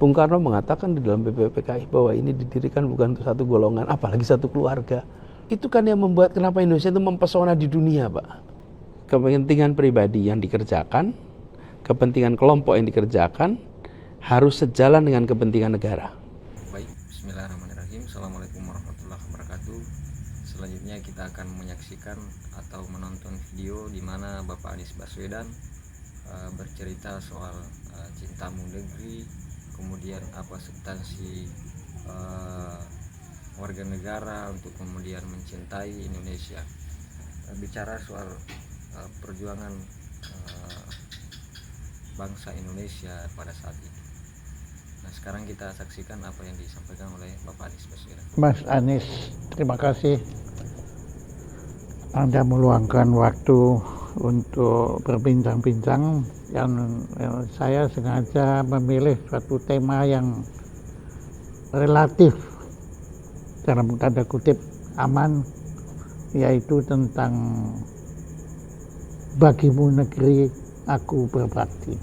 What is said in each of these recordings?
Bung Karno mengatakan di dalam BPPKI bahwa ini didirikan bukan untuk satu golongan, apalagi satu keluarga. Itu kan yang membuat kenapa Indonesia itu mempesona di dunia, Pak. Kepentingan pribadi yang dikerjakan, kepentingan kelompok yang dikerjakan, harus sejalan dengan kepentingan negara. Baik, bismillahirrahmanirrahim. Assalamualaikum warahmatullahi wabarakatuh. Selanjutnya kita akan menyaksikan atau menonton video di mana Bapak Anies Baswedan bercerita soal cintamu negeri, kemudian apa substansi warga negara untuk kemudian mencintai Indonesia. Bicara soal perjuangan bangsa Indonesia pada saat itu. Nah, sekarang kita saksikan apa yang disampaikan oleh Bapak Anies Baswedan. Mas Anies, terima kasih Anda meluangkan waktu untuk berbincang-bincang. Yang saya sengaja memilih suatu tema yang relatif dalam tanda kutip aman, yaitu tentang bagimu negeri aku berbakti.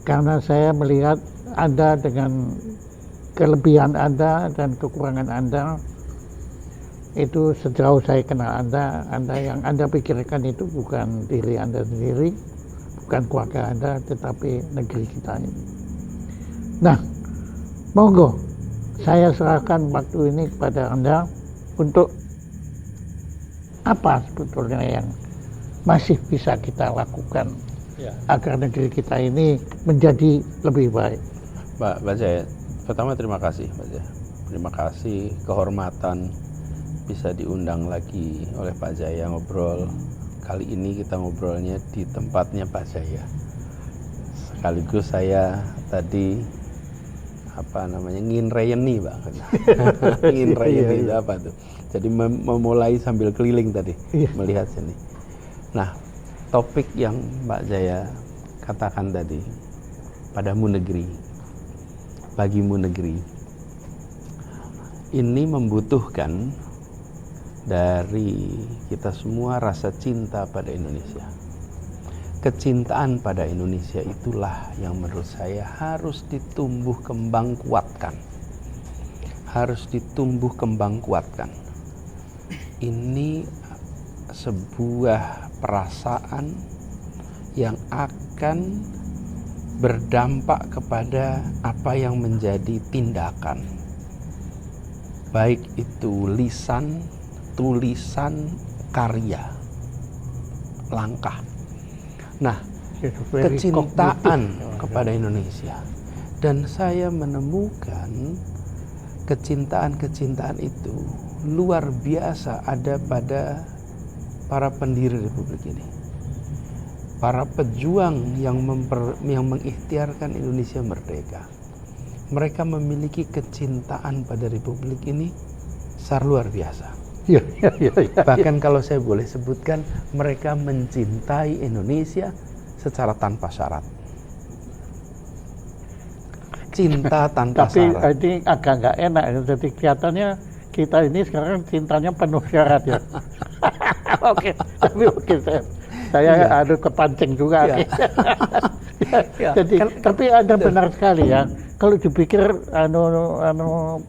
Karena saya melihat Anda dengan kelebihan Anda dan kekurangan Anda, itu sejauh saya kenal Anda yang Anda pikirkan itu bukan diri Anda sendiri, bukan keluarga Anda, tetapi negeri kita ini. Nah, monggo saya serahkan waktu ini kepada Anda untuk apa sebetulnya yang masih bisa kita lakukan agar negeri kita ini menjadi lebih baik. Pak Jaya, pertama terima kasih Pak Jaya. Terima kasih, kehormatan bisa diundang lagi oleh Pak Jaya ngobrol. Kali ini kita ngobrolnya di tempatnya Pak Jaya. Sekaligus saya tadi nginreyeni Pak. Nginreyeni itu apa tuh? Jadi memulai sambil keliling tadi melihat sini. Nah, topik yang Mbak Jaya katakan tadi, padamu negeri, bagimu negeri, ini membutuhkan dari kita semua rasa cinta pada Indonesia. Kecintaan pada Indonesia itulah yang menurut saya harus ditumbuh kembang kuatkan. Harus ditumbuh kembang kuatkan. Ini sebuah perasaan yang akan berdampak kepada apa yang menjadi tindakan, baik itu lisan, tulisan, karya, langkah. Nah, kecintaan kepada Indonesia, dan saya menemukan kecintaan itu luar biasa ada pada para pendiri Republik ini, para pejuang yang mengikhtiarkan Indonesia merdeka. Mereka memiliki kecintaan pada Republik ini sangat luar biasa. Bahkan kalau saya boleh sebutkan, mereka mencintai Indonesia secara tanpa syarat. Cinta tanpa syarat. Tapi ini agak nggak enak, jadi kelihatannya kita ini sekarang cintanya penuh syarat ya. Oke, saya ada kepancing juga. Jadi, tapi ada benar sekali ya. Kalau dipikir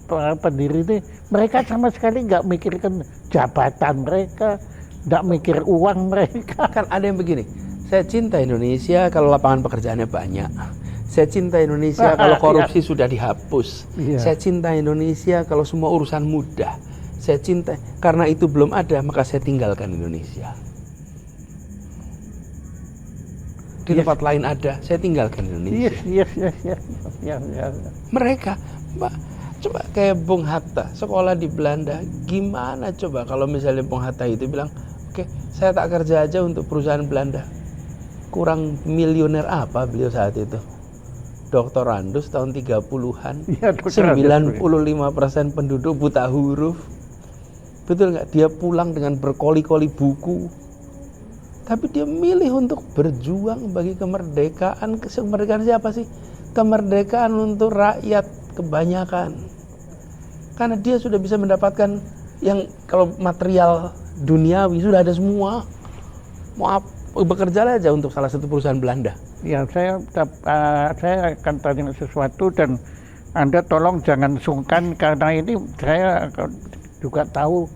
para pendiri ini, mereka sama sekali nggak mikirkan jabatan mereka, nggak mikir uang mereka. Kan ada yang begini, saya cinta Indonesia kalau lapangan pekerjaannya banyak. Saya cinta Indonesia kalau korupsi sudah dihapus. Saya cinta Indonesia kalau semua urusan mudah. Saya cinta, karena itu belum ada, maka saya tinggalkan Indonesia. Di tempat lain ada, saya tinggalkan Indonesia. Mereka, Mbak, coba kayak Bung Hatta, sekolah di Belanda, gimana coba kalau misalnya Bung Hatta itu bilang, oke, saya tak kerja aja untuk perusahaan Belanda. Kurang milioner apa beliau saat itu? Dr. Randus tahun 30-an, 95% penduduk buta huruf. Betul nggak? Dia pulang dengan berkoli-koli buku. Tapi dia milih untuk berjuang bagi kemerdekaan. Kemerdekaan siapa sih? Kemerdekaan untuk rakyat kebanyakan. Karena dia sudah bisa mendapatkan yang kalau material duniawi sudah ada semua. Mau bekerja aja untuk salah satu perusahaan Belanda. Ya, saya akan tanya sesuatu dan Anda tolong jangan sungkan karena ini saya juga tahu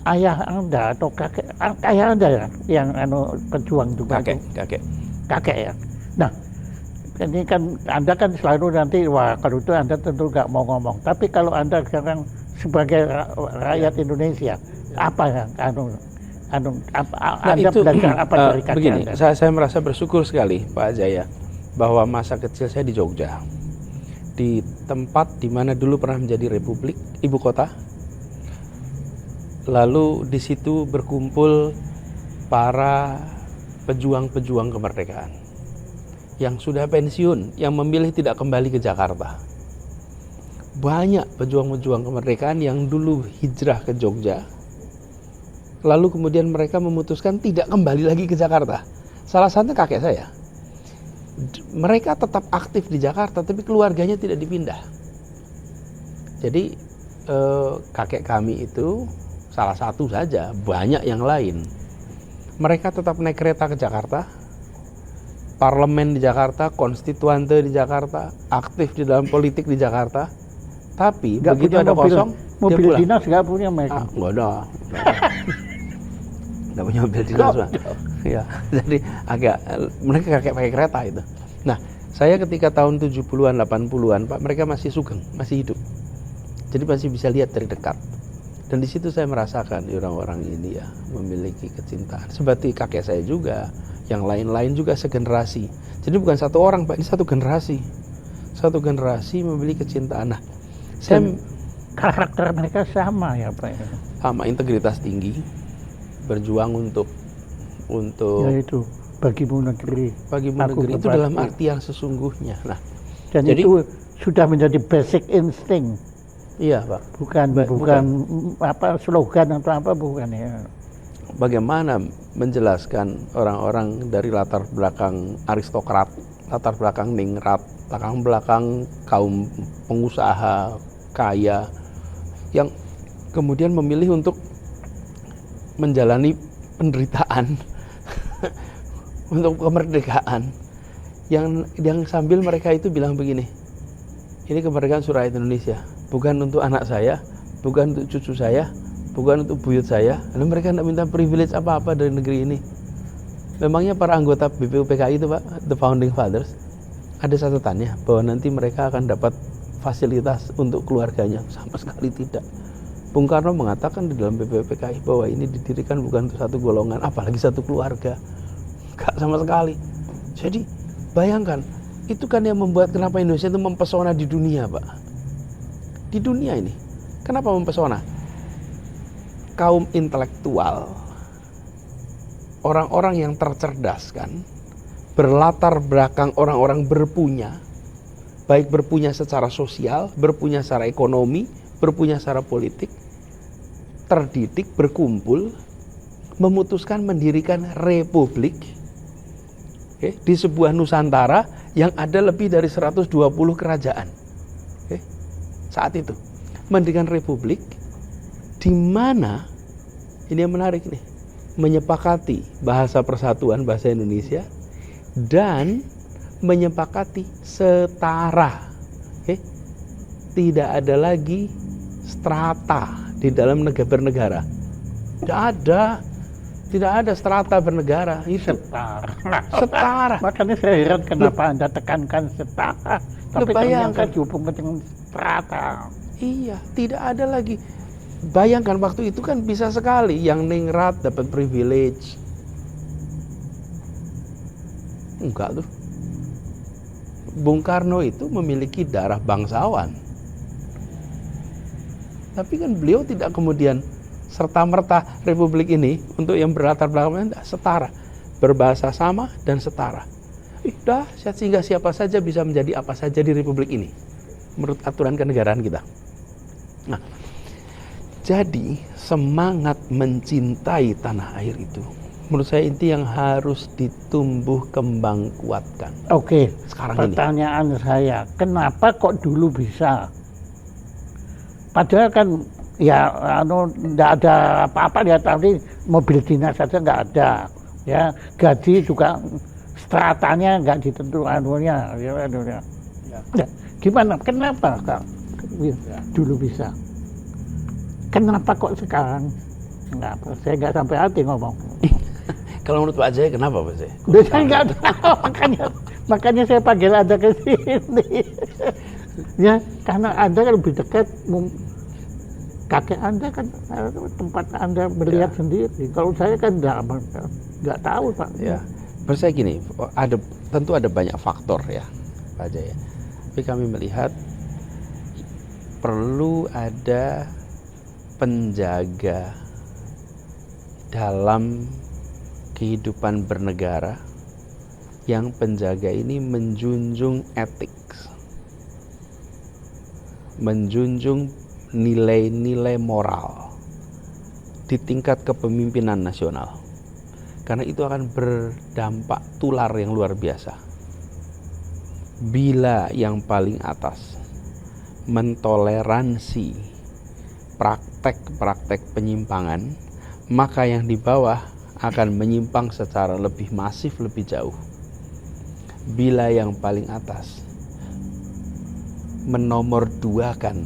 ayah Anda atau ayah Anda ya yang pejuang juga kakek ya. Nah, ini kan Anda kan selalu nanti wah kalau itu Anda tentu nggak mau ngomong. Tapi kalau Anda sekarang sebagai rakyat Indonesia apa yang Anda itu, belajar apa dari kakek begini, Anda? saya merasa bersyukur sekali Pak Jaya bahwa masa kecil saya di Jogja, di tempat di mana dulu pernah menjadi republik, ibu kota. Lalu di situ berkumpul para pejuang-pejuang kemerdekaan yang sudah pensiun, yang memilih tidak kembali ke Jakarta. Banyak pejuang-pejuang kemerdekaan yang dulu hijrah ke Jogja, lalu kemudian mereka memutuskan tidak kembali lagi ke Jakarta. Salah satunya kakek saya. Mereka tetap aktif di Jakarta, tapi keluarganya tidak dipindah. Jadi kakek kami itu salah satu saja, banyak yang lain. Mereka tetap naik kereta ke Jakarta, parlemen di Jakarta, konstituante di Jakarta, aktif di dalam politik di Jakarta. Tapi Nggak begitu punya ada mobil, kosong, mobil dia pulang. dinas nggak punya mereka. Nggak ada. Nggak punya mobil dinas. Ya, jadi mereka pakai kereta itu. Nah, saya ketika tahun 70-an, 80-an, Pak, mereka masih sugeng, masih hidup. Jadi masih bisa lihat dari dekat. Dan di situ saya merasakan orang-orang ini ya memiliki kecintaan. Seperti kakek saya juga, yang lain-lain juga segenerasi. Jadi bukan satu orang, Pak, ini satu generasi. Satu generasi memiliki kecintaan. Nah, saya Karakter mereka sama ya Pak. sama integritas tinggi, berjuang untuk Yaitu bagimu negeri. bagimu Aku negeri itu berbakti. dalam arti yang sesungguhnya. Nah, Dan jadi- itu sudah menjadi basic instinct, iya Pak. bukan apa slogan atau apa bukan ya. Bagaimana menjelaskan orang-orang dari latar belakang aristokrat, latar belakang ningrat, latar belakang kaum pengusaha kaya yang kemudian memilih untuk menjalani penderitaan untuk kemerdekaan, yang sambil mereka itu bilang begini, ini kemerdekaan rakyat Indonesia, bukan untuk anak saya, bukan untuk cucu saya, bukan untuk buyut saya. Lalu mereka tidak minta privilege apa-apa dari negeri ini. Memangnya para anggota BPUPKI itu Pak, the founding fathers, ada catatannya bahwa nanti mereka akan dapat fasilitas untuk keluarganya? Sama sekali tidak. Bung Karno mengatakan di dalam BPUPKI bahwa ini didirikan bukan untuk satu golongan, apalagi satu keluarga. Enggak sama sekali. Jadi bayangkan, itu kan yang membuat kenapa Indonesia itu mempesona di dunia Pak. Di dunia ini, kenapa mempesona? Kaum intelektual, orang-orang yang tercerdaskan, berlatar belakang orang-orang berpunya, baik berpunya secara sosial, berpunya secara ekonomi, berpunya secara politik, terdidik, berkumpul, memutuskan mendirikan republik, di sebuah Nusantara yang ada lebih dari 120 kerajaan. Saat itu mendirikan republik di mana, ini yang menarik nih, menyepakati bahasa persatuan bahasa Indonesia dan menyepakati setara. Tidak ada lagi strata di dalam bernegara. Tidak ada strata bernegara. Itu setara. Makanya saya heran kenapa Anda tekankan setara, tapi bayangkan. ternyata dihubungkan dengan strata. Iya, tidak ada lagi. Bayangkan waktu itu kan bisa sekali yang ningrat dapat privilege. Enggak tuh. Bung Karno itu memiliki darah bangsawan. Tapi kan beliau tidak kemudian serta-merta republik ini untuk yang berlatar belakang setara, berbahasa sama dan setara. Sehingga siapa saja bisa menjadi apa saja di republik ini menurut aturan kenegaraan kita. Nah, jadi semangat mencintai tanah air itu menurut saya itu yang harus ditumbuh kembang kuatkan. Oke, Sekarang pertanyaan saya, kenapa kok dulu bisa? Padahal kan ya enggak ada apa-apa ya, tadi mobil dinas saja nggak ada, ya gaji juga stratanya nggak ditentu anunya. Ya. Ya, gimana? Kenapa kak dulu bisa? Kenapa kok sekarang? Nggak, saya nggak sampai hati ngomong. Kalau menurut Pak Jaya kenapa Pak Jaya? Saya nggak tahu, makanya saya panggil Anda ke sini. Ya, karena Anda kan lebih dekat, kakek Anda kan tempat Anda melihat sendiri. Kalau saya kan nggak tahu Pak. Ya, menurut saya gini, tentu ada banyak faktor ya Pak Jaya. Tapi kami melihat perlu ada penjaga dalam kehidupan bernegara, yang penjaga ini menjunjung etik, menjunjung nilai-nilai moral di tingkat kepemimpinan nasional, karena itu akan berdampak tular yang luar biasa. Bila yang paling atas mentoleransi praktek-praktek penyimpangan, maka yang di bawah akan menyimpang secara lebih masif, lebih jauh. Bila yang paling atas menomorduakan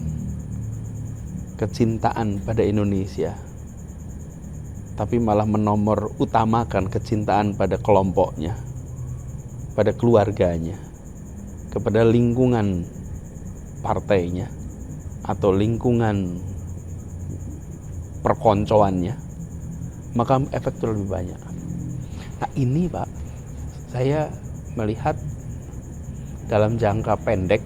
kecintaan pada Indonesia, tapi malah menomor utamakan kecintaan pada kelompoknya, pada keluarganya, kepada lingkungan partainya, atau lingkungan perkoncoannya, maka efek itu lebih banyak. Nah ini Pak, saya melihat dalam jangka pendek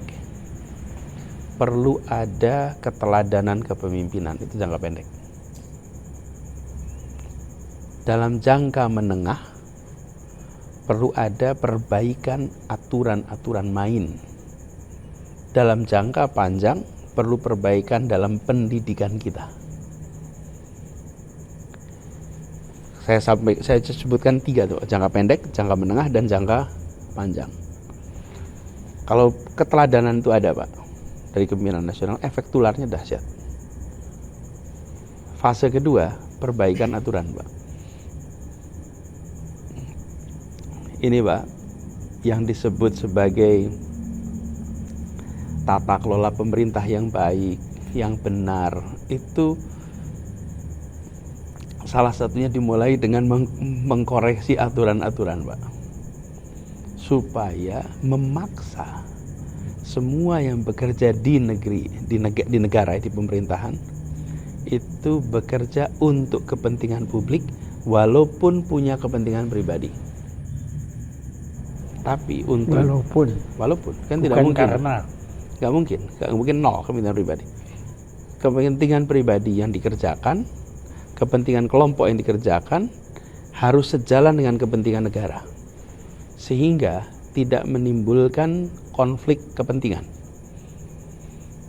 perlu ada keteladanan kepemimpinan, itu jangka pendek. Dalam jangka menengah perlu ada perbaikan aturan-aturan main. Dalam jangka panjang perlu perbaikan dalam pendidikan kita. Saya sebutkan 3 tuh, jangka pendek, jangka menengah, dan jangka panjang. Kalau keteladanan itu ada Pak, dari kepemimpinan nasional, efek tularnya dahsyat. Fase kedua, perbaikan aturan Pak. Ini Pak, yang disebut sebagai tata kelola pemerintah yang baik, yang benar, itu salah satunya dimulai dengan mengkoreksi aturan-aturan Pak, supaya memaksa semua yang bekerja di negeri, di negara, di pemerintahan, itu bekerja untuk kepentingan publik walaupun punya kepentingan pribadi. Tapi untuk walaupun kan tidak mungkin, karena nggak mungkin nol kepentingan pribadi. Kepentingan pribadi yang dikerjakan, kepentingan kelompok yang dikerjakan harus sejalan dengan kepentingan negara, sehingga tidak menimbulkan konflik kepentingan.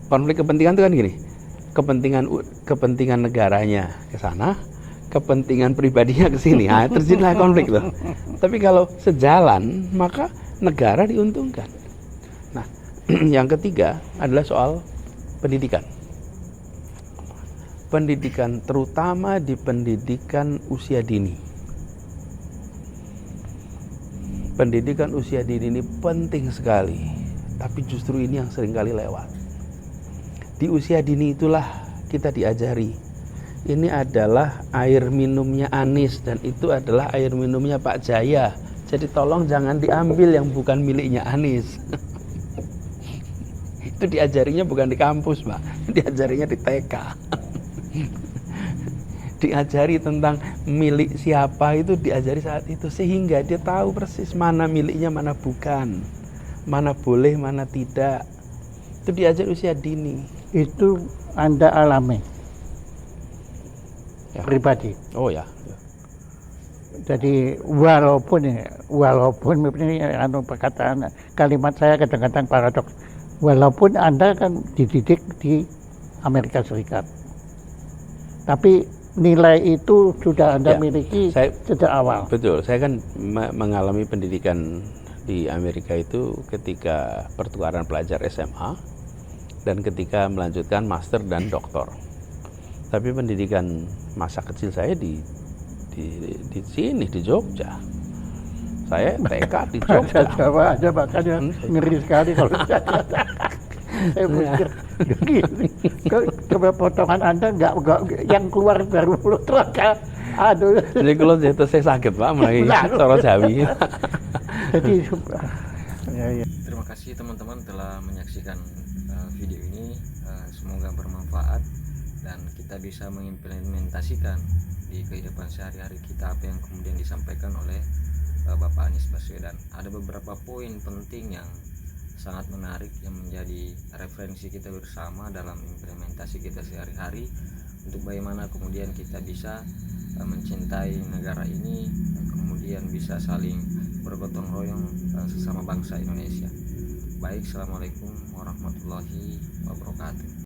Konflik kepentingan itu kan gini, kepentingan negaranya ke sana, kepentingan pribadinya ke sini, terjadilah konflik loh. Tapi kalau sejalan, maka negara diuntungkan. Nah, yang ketiga adalah soal pendidikan. Pendidikan, terutama di pendidikan usia dini. Pendidikan usia dini ini penting sekali, tapi justru ini yang seringkali lewat. Di usia dini itulah kita diajari, ini adalah air minumnya Anies dan itu adalah air minumnya Pak Jaya. Jadi tolong jangan diambil yang bukan miliknya Anies. Itu diajarinya bukan di kampus Pak, diajarinya di TK. Diajari tentang milik siapa, itu diajari saat itu, sehingga dia tahu persis mana miliknya, mana bukan, mana boleh, mana tidak. Itu diajari usia dini. itu Anda alami Ya. pribadi. Oh ya. Jadi walaupun ini perkataan kalimat saya kadang-kadang paradoks. Walaupun Anda kan dididik di Amerika Serikat, tapi nilai itu sudah Anda miliki sejak awal. Betul, saya kan mengalami pendidikan di Amerika itu ketika pertukaran pelajar SMA dan ketika melanjutkan master dan doktor. Tapi pendidikan masa kecil saya di sini, di Jogja. Saya TK di Jogja. Jawa aja makanya ngeri sekali kalau saya pikir gini, coba potongan Anda nggak yang keluar baru mulut raka. Aduh. Jadi kalau jatuh saya sakit Pak, mulai Benar. cara Jawi. Jadi ya. Terima kasih teman-teman telah menyaksikan video ini. Semoga bermanfaat dan kita bisa mengimplementasikan di kehidupan sehari-hari kita apa yang kemudian disampaikan oleh Bapak Anies Baswedan. Ada beberapa poin penting yang sangat menarik yang menjadi referensi kita bersama dalam implementasi kita sehari-hari untuk bagaimana kemudian kita bisa mencintai negara ini dan kemudian bisa saling bergotong royong sesama bangsa Indonesia. Baik, assalamualaikum warahmatullahi wabarakatuh.